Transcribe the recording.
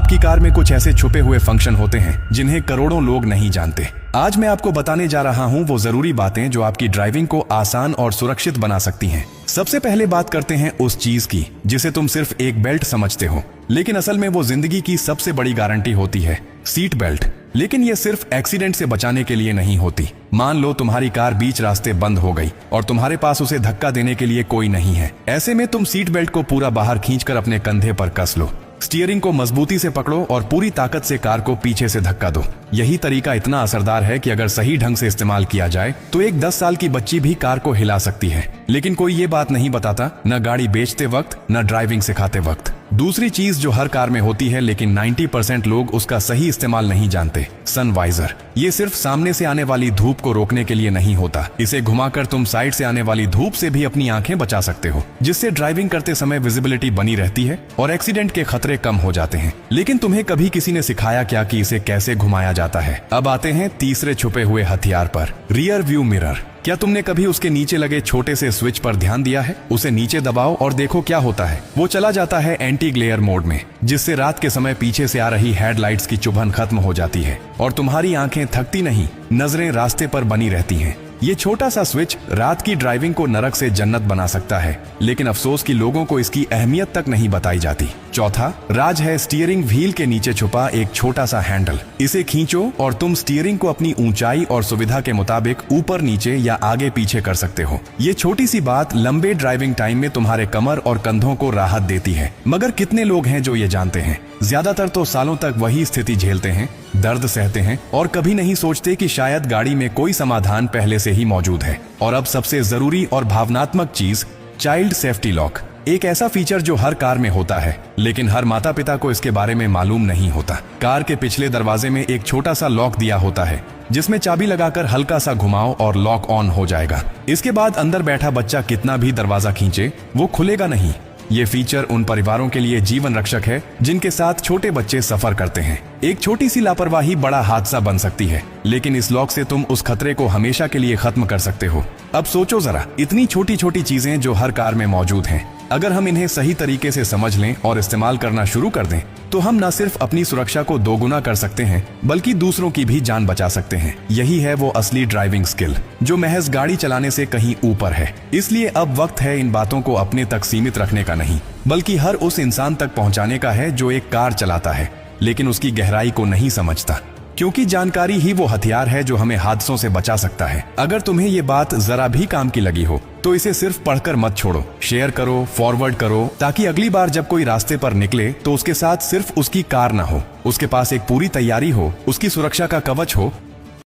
आपकी कार में कुछ ऐसे छुपे हुए फंक्शन होते हैं जिन्हें करोड़ों लोग नहीं जानते। आज मैं आपको बताने जा रहा हूं वो जरूरी बातें जो आपकी ड्राइविंग को आसान और सुरक्षित बना सकती हैं। सबसे पहले बात करते हैं उस चीज की जिसे तुम सिर्फ एक बेल्ट समझते हो, लेकिन असल में वो जिंदगी की सबसे बड़ी गारंटी होती है, सीट बेल्ट। लेकिन ये सिर्फ एक्सीडेंट से बचाने के लिए नहीं होती। मान लो तुम्हारी कार बीच रास्ते बंद हो गई और तुम्हारे पास उसे धक्का देने के लिए कोई नहीं है। ऐसे में तुम सीट बेल्ट को पूरा बाहर खींचकर अपने कंधे पर कस लो, स्टीयरिंग को मजबूती से पकड़ो और पूरी ताकत से कार को पीछे से धक्का दो। यही तरीका इतना असरदार है कि अगर सही ढंग से इस्तेमाल किया जाए तो एक 10 साल की बच्ची भी कार को हिला सकती है। लेकिन कोई ये बात नहीं बताता, न गाड़ी बेचते वक्त न ड्राइविंग सिखाते वक्त। दूसरी चीज जो हर कार में होती है लेकिन 90% लोग उसका सही इस्तेमाल नहीं जानते, सन वाइजर। ये सिर्फ सामने से आने वाली धूप को रोकने के लिए नहीं होता। इसे घुमाकर तुम साइड से आने वाली धूप से भी अपनी आंखें बचा सकते हो, जिससे ड्राइविंग करते समय विजिबिलिटी बनी रहती है और एक्सीडेंट के खतरे कम हो जाते हैं। लेकिन तुम्हें कभी किसी ने सिखाया क्या कि इसे कैसे घुमाया जाता है? अब आते हैं तीसरे छुपे हुए हथियार पर, रियर व्यू मिरर। क्या तुमने कभी उसके नीचे लगे छोटे से स्विच पर ध्यान दिया है? उसे नीचे दबाओ और देखो क्या होता है। वो चला जाता है एंटी ग्लेयर मोड में, जिससे रात के समय पीछे से आ रही हेडलाइट्स की चुभन खत्म हो जाती है और तुम्हारी आंखें थकती नहीं, नजरें रास्ते पर बनी रहती हैं। ये छोटा सा स्विच रात की ड्राइविंग को नरक से जन्नत बना सकता है, लेकिन अफसोस कि लोगों को इसकी अहमियत तक नहीं बताई जाती। चौथा राज है स्टीयरिंग व्हील के नीचे छुपा एक छोटा सा हैंडल। इसे खींचो और तुम स्टीयरिंग को अपनी ऊंचाई और सुविधा के मुताबिक ऊपर नीचे या आगे पीछे कर सकते हो। ये छोटी सी बात लंबे ड्राइविंग टाइम में तुम्हारे कमर और कंधों को राहत देती है। मगर कितने लोग हैं जो ये जानते हैं? ज्यादातर तो सालों तक वही स्थिति झेलते हैं, दर्द सहते हैं और कभी नहीं सोचते कि शायद गाड़ी में कोई समाधान पहले से ही मौजूद है। और अब सबसे जरूरी और भावनात्मक चीज, चाइल्ड सेफ्टी लॉक। एक ऐसा फीचर जो हर कार में होता है, लेकिन हर माता पिता को इसके बारे में मालूम नहीं होता। कार के पिछले दरवाजे में एक छोटा सा लॉक दिया होता है, जिसमें चाबी लगाकर हल्का सा घुमाओ और लॉक ऑन हो जाएगा। इसके बाद अंदर बैठा बच्चा कितना भी दरवाजा खींचे, वो खुलेगा नहीं। ये फीचर उन परिवारों के लिए जीवन रक्षक है जिनके साथ छोटे बच्चे सफर करते हैं। एक छोटी सी लापरवाही बड़ा हादसा बन सकती है, लेकिन इस लॉक से तुम उस खतरे को हमेशा के लिए खत्म कर सकते हो। अब सोचो जरा, इतनी छोटी छोटी चीजें जो हर कार में मौजूद हैं, अगर हम इन्हें सही तरीके से समझ लें और इस्तेमाल करना शुरू कर दें तो हम न सिर्फ अपनी सुरक्षा को दोगुना कर सकते हैं बल्कि दूसरों की भी जान बचा सकते हैं। यही है वो असली ड्राइविंग स्किल जो महज गाड़ी चलाने से कहीं ऊपर है। इसलिए अब वक्त है इन बातों को अपने तक सीमित रखने का नहीं, बल्कि हर उस इंसान तक पहुंचाने का है जो एक कार चलाता है लेकिन उसकी गहराई को नहीं समझता। क्योंकि जानकारी ही वो हथियार है जो हमें हादसों से बचा सकता है। अगर तुम्हें ये बात जरा भी काम की लगी हो तो इसे सिर्फ पढ़कर मत छोड़ो, शेयर करो, फॉरवर्ड करो, ताकि अगली बार जब कोई रास्ते पर निकले तो उसके साथ सिर्फ उसकी कार ना हो, उसके पास एक पूरी तैयारी हो, उसकी सुरक्षा का कवच हो